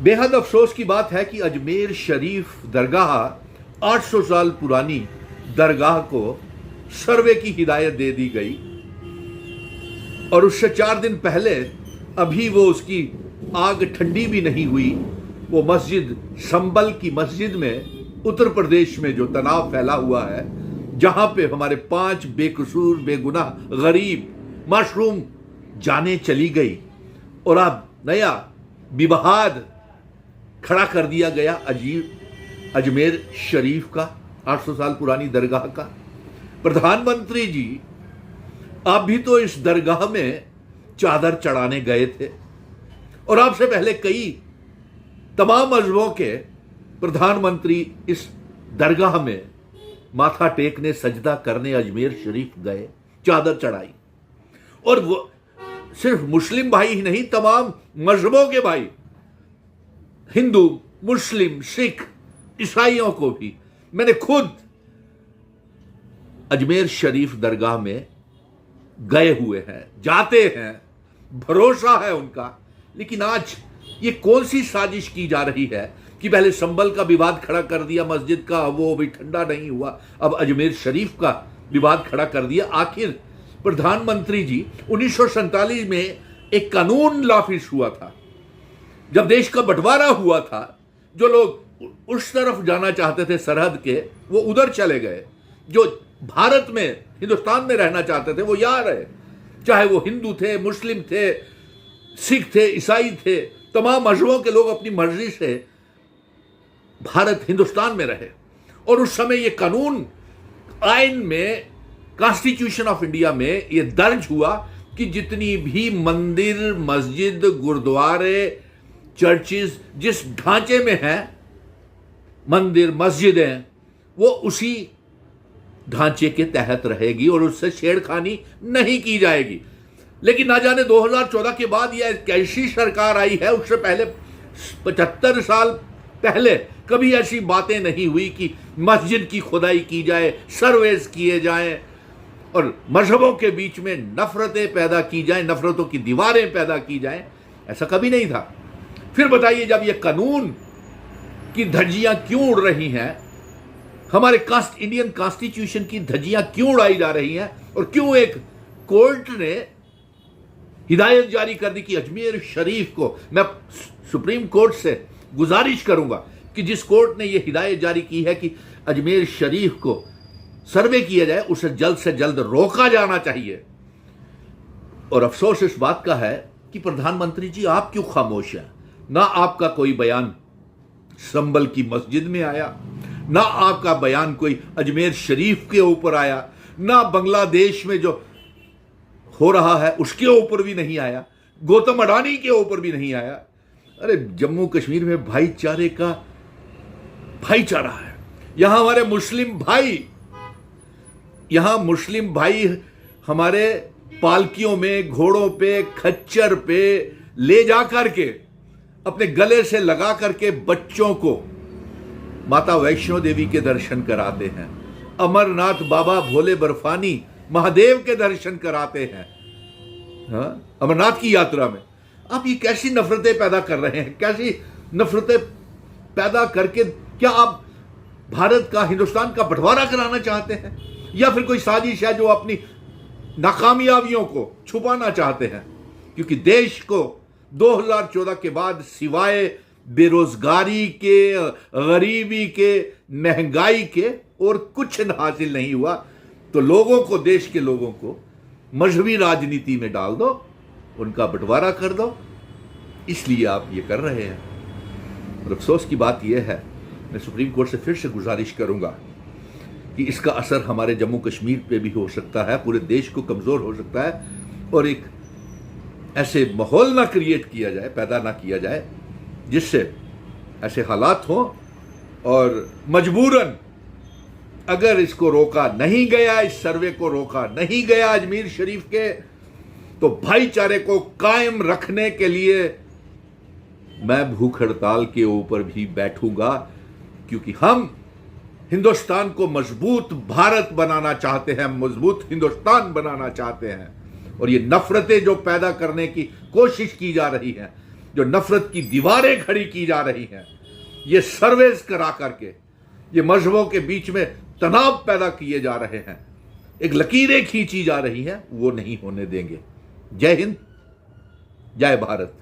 बेहद अफसोस की बात है कि अजमेर शरीफ दरगाह 800 साल पुरानी दरगाह को सर्वे की हिदायत दे दी गई और उससे 4 दिन पहले अभी वो उसकी आग ठंडी भी नहीं हुई। वो मस्जिद संबल की मस्जिद में उत्तर प्रदेश में जो तनाव फैला हुआ है, जहां पे हमारे 5 बेकसूर बेगुनाह गरीब माशरूम जाने चली गई और अब नया विवाद खड़ा कर दिया गया अजमेर शरीफ का 800 साल पुरानी दरगाह का। प्रधानमंत्री जी, आप भी तो इस दरगाह में चादर चढ़ाने गए थे और आपसे पहले कई तमाम मजहबों के प्रधानमंत्री इस दरगाह में माथा टेकने सजदा करने अजमेर शरीफ गए, चादर चढ़ाई। और वो सिर्फ मुस्लिम भाई ही नहीं, तमाम मजहबों के भाई, हिंदू, मुस्लिम, सिख, ईसाइयों को भी मैंने खुद अजमेर शरीफ दरगाह में गए हुए हैं, जाते हैं, भरोसा है उनका। लेकिन आज ये कौन सी साजिश की जा रही है कि पहले संबल का विवाद खड़ा कर दिया मस्जिद का, वो भी ठंडा नहीं हुआ, अब अजमेर शरीफ का विवाद खड़ा कर दिया। आखिर प्रधानमंत्री जी 1947 में एक कानून नाफिज हुआ था, जब देश का बंटवारा हुआ था, जो लोग उस तरफ जाना चाहते थे सरहद के, वो उधर चले गए। जो भारत में, हिंदुस्तान में रहना चाहते थे, वो यहाँ रहे, चाहे वो हिंदू थे, मुस्लिम थे, सिख थे, ईसाई थे, तमाम मजहबों के लोग अपनी मर्जी से भारत हिंदुस्तान में रहे। और उस समय ये कानून आइन में, कॉन्स्टिट्यूशन ऑफ इंडिया में ये दर्ज हुआ कि जितनी भी मंदिर, मस्जिद, गुरुद्वारे, चर्चेज जिस ढांचे में हैं, मंदिर मस्जिदें, वो उसी ढांचे के तहत रहेगी और उससे छेड़खानी नहीं की जाएगी। लेकिन ना जाने 2014 के बाद यह कैसी सरकार आई है, उससे पहले 75 साल पहले कभी ऐसी बातें नहीं हुई कि मस्जिद की खुदाई की जाए, सर्वेस किए जाएं और मजहबों के बीच में नफरतें पैदा की जाएं, नफरतों की दीवारें पैदा की जाएं। ऐसा कभी नहीं था। फिर बताइए, जब ये कानून की धज्जियां क्यों उड़ रही हैं, हमारे इंडियन कॉन्स्टिट्यूशन की धज्जियां क्यों उड़ाई जा रही हैं, और क्यों एक कोर्ट ने हिदायत जारी कर दी कि अजमेर शरीफ को, मैं सुप्रीम कोर्ट से गुजारिश करूंगा कि जिस कोर्ट ने यह हिदायत जारी की है कि अजमेर शरीफ को सर्वे किया जाए, उसे जल्द से जल्द रोका जाना चाहिए। और अफसोस इस बात का है कि प्रधानमंत्री जी, आप क्यों खामोश हैं? ना आपका कोई बयान संबल की मस्जिद में आया, ना आपका बयान कोई अजमेर शरीफ के ऊपर आया, ना बांग्लादेश में जो हो रहा है उसके ऊपर भी नहीं आया, गौतम अडानी के ऊपर भी नहीं आया। अरे जम्मू कश्मीर में भाईचारे का भाईचारा है। यहां हमारे मुस्लिम भाई हमारे पालकियों में, घोड़ों पे, खच्चर पे ले जा करके अपने गले से लगा करके बच्चों को माता वैष्णो देवी के दर्शन कराते हैं, अमरनाथ बाबा भोले बर्फानी महादेव के दर्शन कराते हैं, हाँ, अमरनाथ की यात्रा में। आप ये कैसी नफरतें पैदा कर रहे हैं? कैसी नफरतें पैदा करके क्या आप भारत का, हिंदुस्तान का बंटवारा कराना चाहते हैं, या फिर कोई साजिश है जो अपनी नाकामयाबियों को छुपाना चाहते हैं? क्योंकि देश को 2014 के बाद सिवाय बेरोजगारी के, गरीबी के, महंगाई के और कुछ हासिल नहीं हुआ। तो लोगों को, देश के लोगों को मजहबी राजनीति में डाल दो, उनका बंटवारा कर दो, इसलिए आप ये कर रहे हैं। और अफसोस की बात यह है, मैं सुप्रीम कोर्ट से फिर से गुजारिश करूंगा कि इसका असर हमारे जम्मू कश्मीर पे भी हो सकता है, पूरे देश को कमज़ोर हो सकता है, और एक ऐसे माहौल ना क्रिएट किया जाए, पैदा ना किया जाए, जिससे ऐसे हालात हों और मजबूरन अगर इसको रोका नहीं गया, इस सर्वे को रोका नहीं गया अजमेर शरीफ के, तो भाईचारे को कायम रखने के लिए मैं भूख हड़ताल के ऊपर भी बैठूंगा। क्योंकि हम हिंदुस्तान को मजबूत भारत बनाना चाहते हैं, मजबूत हिंदुस्तान बनाना चाहते हैं। और ये नफरतें जो पैदा करने की कोशिश की जा रही है, जो नफरत की दीवारें खड़ी की जा रही हैं, ये सर्वेस करा करके ये मजहबों के बीच में तनाव पैदा किए जा रहे हैं, एक लकीरें खींची जा रही हैं, वो नहीं होने देंगे। जय हिंद, जय भारत।